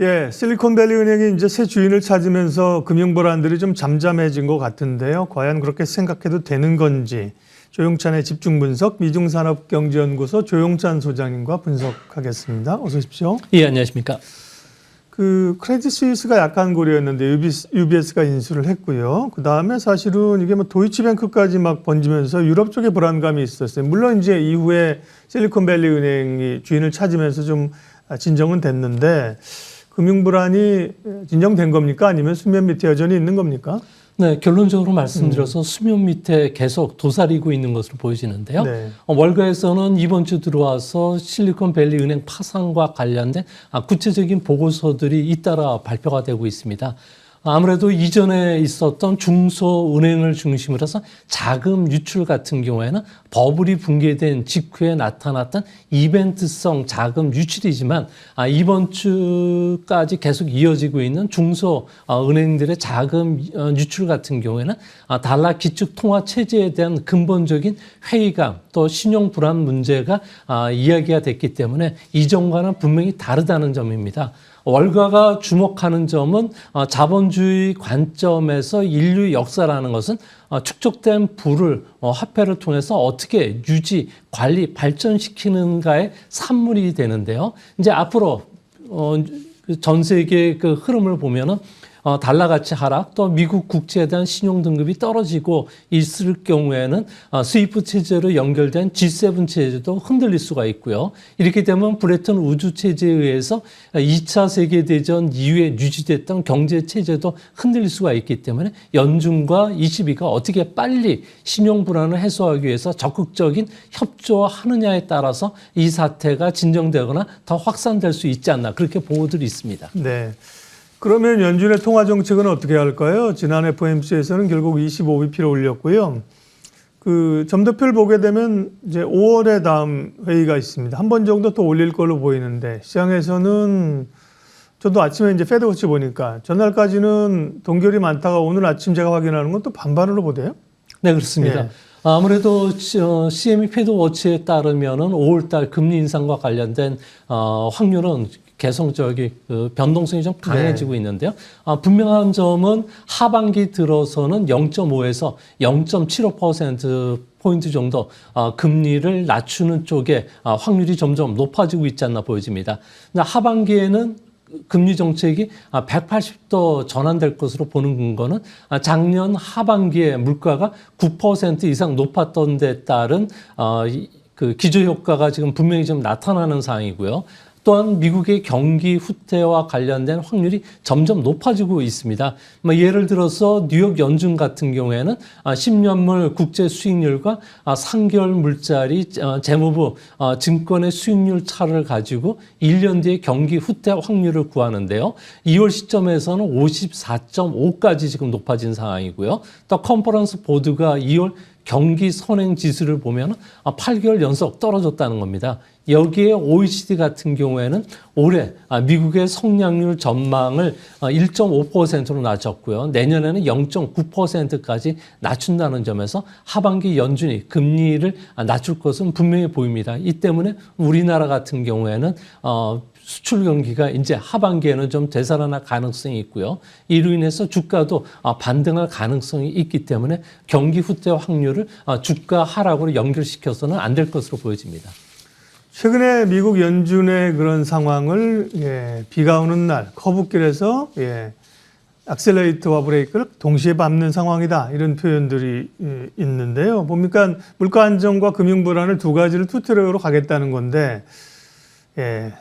예, 실리콘밸리 은행이 이제 새 주인을 찾으면서 금융 불안들이 좀 잠잠해진 것 같은데요. 과연 그렇게 생각해도 되는 건지 조용찬의 집중 분석 미중산업경제연구소 조용찬 소장님과 분석하겠습니다. 어서 오십시오. 예, 안녕하십니까. 크레딧 스위스가 약한 고리였는데 UBS가 인수를 했고요. 그 다음에 사실은 이게 뭐 도이치뱅크까지 막 번지면서 유럽 쪽에 불안감이 있었어요. 물론 이제 이후에 실리콘밸리 은행이 주인을 찾으면서 좀 진정은 됐는데 금융 불안이 진정된 겁니까? 아니면 수면 밑에 여전히 있는 겁니까? 네, 결론적으로 말씀드려서 수면 밑에 계속 도사리고 있는 것으로 보여지는데요. 네. 월가에서는 이번 주 들어와서 실리콘밸리 은행 파산과 관련된 구체적인 보고서들이 잇따라 발표가 되고 있습니다. 아무래도 이전에 있었던 중소은행을 중심으로 해서 자금 유출 같은 경우에는 버블이 붕괴된 직후에 나타났던 이벤트성 자금 유출이지만 이번 주까지 계속 이어지고 있는 중소은행들의 자금 유출 같은 경우에는 달러 기축 통화 체제에 대한 근본적인 회의감 또 신용 불안 문제가 이야기가 됐기 때문에 이전과는 분명히 다르다는 점입니다. 월가가 주목하는 점은 자본주의 관점에서 인류 역사라는 것은 축적된 부를 화폐를 통해서 어떻게 유지, 관리, 발전시키는가의 산물이 되는데요. 이제 앞으로 전 세계의 그 흐름을 보면은 달러 가치 하락 또 미국 국채에 대한 신용 등급이 떨어지고 있을 경우에는 스위프트 체제로 연결된 G7 체제도 흔들릴 수가 있고요. 이렇게 되면 브레튼 우주 체제에 의해서 2차 세계대전 이후에 유지됐던 경제 체제도 흔들릴 수가 있기 때문에 연준과 ECB가 어떻게 빨리 신용 불안을 해소하기 위해서 적극적인 협조하느냐에 따라서 이 사태가 진정되거나 더 확산될 수 있지 않나 그렇게 보고들이 있습니다. 네. 그러면 연준의 통화 정책은 어떻게 할까요? 지난 FOMC에서는 결국 25bp를 올렸고요. 점도표를 보게 되면 이제 5월에 다음 회의가 있습니다. 한 번 정도 또 올릴 걸로 보이는데 시장에서는 저도 아침에 이제 패드워치 보니까 전날까지는 동결이 많다가 오늘 아침 제가 확인하는 건 또 반반으로 보대요? 네, 그렇습니다. 예. 아무래도 CME 패드워치에 따르면은 5월달 금리 인상과 관련된 확률은 개성적인 변동성이 좀 강해지고 있는데요. 분명한 점은 하반기 들어서는 0.5에서 0.75% 정도 금리를 낮추는 쪽에 확률이 점점 높아지고 있지 않나 보여집니다. 하반기에는 금리 정책이 180도 전환될 것으로 보는 근거는 작년 하반기에 물가가 9% 이상 높았던 데 따른 그 기저효과가 지금 분명히 좀 나타나는 상황이고요. 또한 미국의 경기 후퇴와 관련된 확률이 점점 높아지고 있습니다. 예를 들어서 뉴욕 연준 같은 경우에는 10년물 국제 수익률과 3개월 물짜리 재무부 증권의 수익률 차를 가지고 1년 뒤에 경기 후퇴 확률을 구하는데요. 2월 시점에서는 54.5까지 지금 높아진 상황이고요. 또 컨퍼런스 보드가 2월 경기 선행 지수를 보면 8개월 연속 떨어졌다는 겁니다. 여기에 OECD 같은 경우에는 올해 미국의 성장률 전망을 1.5%로 낮췄고요. 내년에는 0.9%까지 낮춘다는 점에서 하반기 연준이 금리를 낮출 것은 분명히 보입니다. 이 때문에 우리나라 같은 경우에는 수출 경기가 이제 하반기에는 좀 되살아날 가능성이 있고요. 이로 인해서 주가도 반등할 가능성이 있기 때문에 경기 후퇴 확률을 주가 하락으로 연결시켜서는 안 될 것으로 보여집니다. 최근에 미국 연준의 그런 상황을 비가 오는 날 커브길에서 악셀레이터와 브레이크를 동시에 밟는 상황이다 이런 표현들이 있는데요. 보니까 물가 안정과 금융 불안을 두 가지를 투트랙으로 가겠다는 건데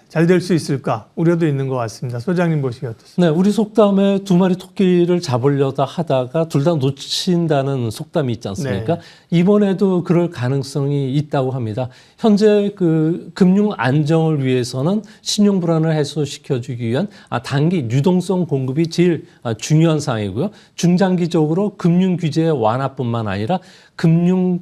잘 될 수 있을까 우려도 있는 것 같습니다. 소장님 보시기에 어떻습니까? 네, 우리 속담에 두 마리 토끼를 잡으려다 하다가 둘 다 놓친다는 속담이 있지 않습니까? 네. 이번에도 그럴 가능성이 있다고 합니다. 현재 그 금융 안정을 위해서는 신용 불안을 해소시켜주기 위한 단기 유동성 공급이 제일 중요한 사항이고요. 중장기적으로 금융 규제의 완화뿐만 아니라 금융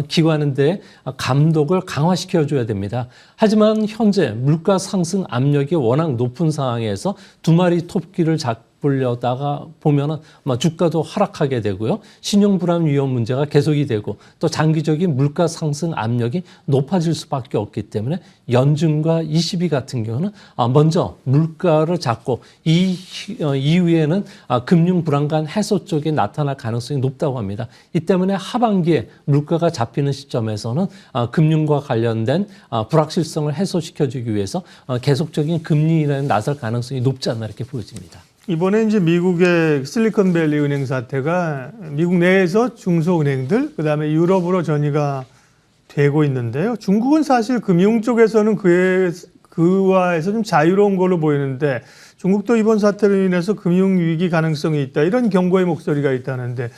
기관에 감독을 강화시켜줘야 됩니다. 하지만 현재 물가 상승 압력이 워낙 높은 상황에서 두 마리 토끼를 맞불려다가 보면은 주가도 하락하게 되고요. 신용 불안 위험 문제가 계속이 되고 또 장기적인 물가 상승 압력이 높아질 수밖에 없기 때문에 연준과 ECB 같은 경우는 먼저 물가를 잡고 이후에는 금융 불안감 해소 쪽에 나타날 가능성이 높다고 합니다. 이 때문에 하반기에 물가가 잡히는 시점에서는 금융과 관련된 불확실성을 해소시켜주기 위해서 계속적인 금리 인하에 나설 가능성이 높지 않나 이렇게 보여집니다. 이번에 이제 미국의 실리콘밸리 은행 사태가 미국 내에서 중소은행들, 그다음에 유럽으로 전이가 되고 있는데요. 중국은 사실 금융 쪽에서는 그와에서 좀 자유로운 걸로 보이는데 중국도 이번 사태로 인해서 금융 위기 가능성이 있다. 이런 경고의 목소리가 있다는데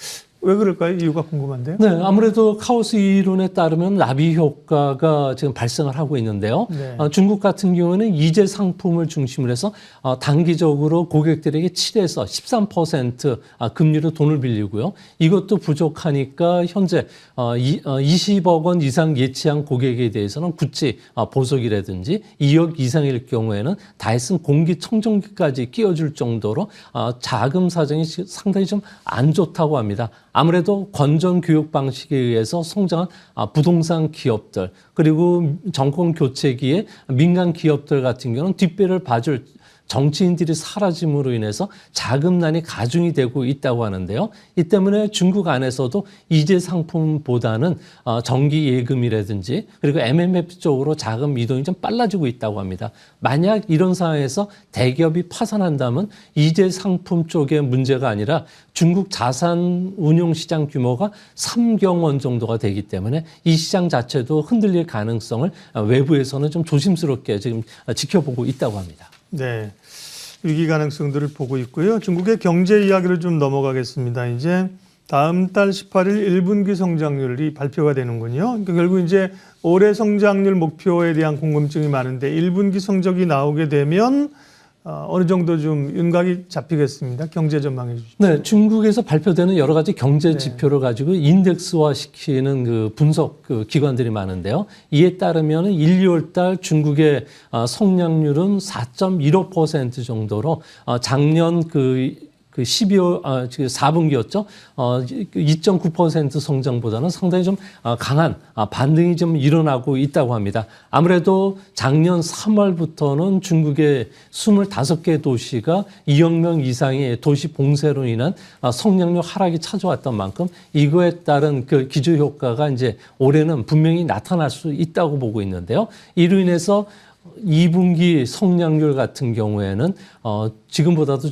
왜 그럴까요? 이유가 궁금한데요. 네, 아무래도 카오스 이론에 따르면 나비 효과가 지금 발생을 하고 있는데요. 네. 중국 같은 경우는 이제 상품을 중심으로 해서 단기적으로 고객들에게 7에서 13% 금리로 돈을 빌리고요. 이것도 부족하니까 현재 20억 원 이상 예치한 고객에 대해서는 구찌 보석이라든지 2억 이상일 경우에는 다이슨 공기청정기까지 끼워줄 정도로 자금 사정이 상당히 좀 안 좋다고 합니다. 아무래도 건전 교육 방식에 의해서 성장한 부동산 기업들 그리고 정권 교체기에 민간 기업들 같은 경우는 뒷배를 봐줄 정치인들이 사라짐으로 인해서 자금난이 가중이 되고 있다고 하는데요. 이 때문에 중국 안에서도 이재 상품보다는 정기 예금이라든지 그리고 MMF 쪽으로 자금 이동이 좀 빨라지고 있다고 합니다. 만약 이런 상황에서 대기업이 파산한다면 이재 상품 쪽의 문제가 아니라 중국 자산 운용 시장 규모가 3경 원 정도가 되기 때문에 이 시장 자체도 흔들릴 가능성을 외부에서는 좀 조심스럽게 지금 지켜보고 있다고 합니다. 네, 위기 가능성들을 보고 있고요. 중국의 경제 이야기를 좀 넘어가겠습니다. 이제 다음 달 18일 1분기 성장률이 발표가 되는군요. 그러니까 결국 이제 올해 성장률 목표에 대한 궁금증이 많은데 1분기 성적이 나오게 되면 어느 정도 좀 윤곽이 잡히겠습니다. 경제 전망해 주시죠. 네, 중국에서 발표되는 여러 가지 경제 지표를 가지고 인덱스화 시키는 그 분석 기관들이 많은데요. 이에 따르면 1, 2월 달 중국의 성장률은 4.15% 정도로 작년 그 12월, 4분기였죠. 2.9% 성장보다는 상당히 좀 강한 반등이 좀 일어나고 있다고 합니다. 아무래도 작년 3월부터는 중국의 25개 도시가 2억 명 이상의 도시 봉쇄로 인한 성장률 하락이 찾아왔던 만큼 이거에 따른 그 기저 효과가 이제 올해는 분명히 나타날 수 있다고 보고 있는데요. 이로 인해서 2분기 성장률 같은 경우에는 지금보다도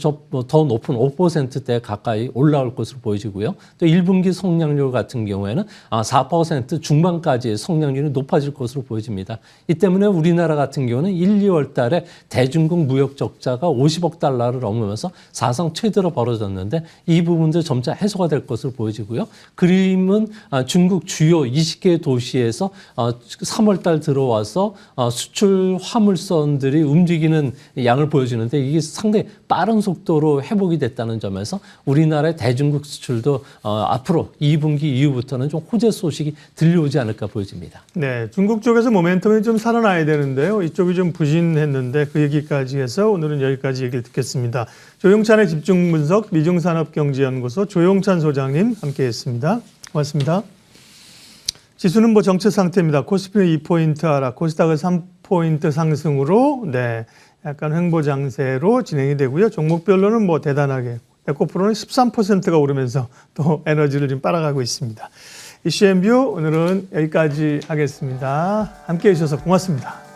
더 높은 5%대 가까이 올라올 것으로 보여지고요. 또 1분기 성장률 같은 경우에는 4% 중반까지의 성장률이 높아질 것으로 보여집니다. 이 때문에 우리나라 같은 경우는 1, 2월 달에 대중국 무역 적자가 50억 달러를 넘으면서 사상 최대로 벌어졌는데 이 부분도 점차 해소가 될 것으로 보여지고요. 그림은 중국 주요 20개 도시에서 3월 달 들어와서 수출 화물선들이 움직이는 양을 보여주는데 이게 상당히 빠른 속도로 회복이 됐다는 점에서 우리나라의 대중국 수출도 앞으로 2분기 이후부터는 좀 호재 소식이 들려오지 않을까 보여집니다. 네, 중국 쪽에서 모멘텀이 좀 살아나야 되는데요. 이쪽이 좀 부진했는데 그 얘기까지 해서 오늘은 여기까지 얘기를 듣겠습니다. 조용찬의 집중 분석 미중산업경제연구소 조용찬 소장님 함께했습니다. 고맙습니다. 지수는 뭐 정체 상태입니다. 코스피는 2포인트 하락, 코스닥은 3포인트 상승으로 약간 횡보장세로 진행이 되고요. 종목별로는 뭐 대단하게 에코프로는 13%가 오르면서 또 에너지를 좀 빨아가고 있습니다. 이슈앤뷰 오늘은 여기까지 하겠습니다. 함께해 주셔서 고맙습니다.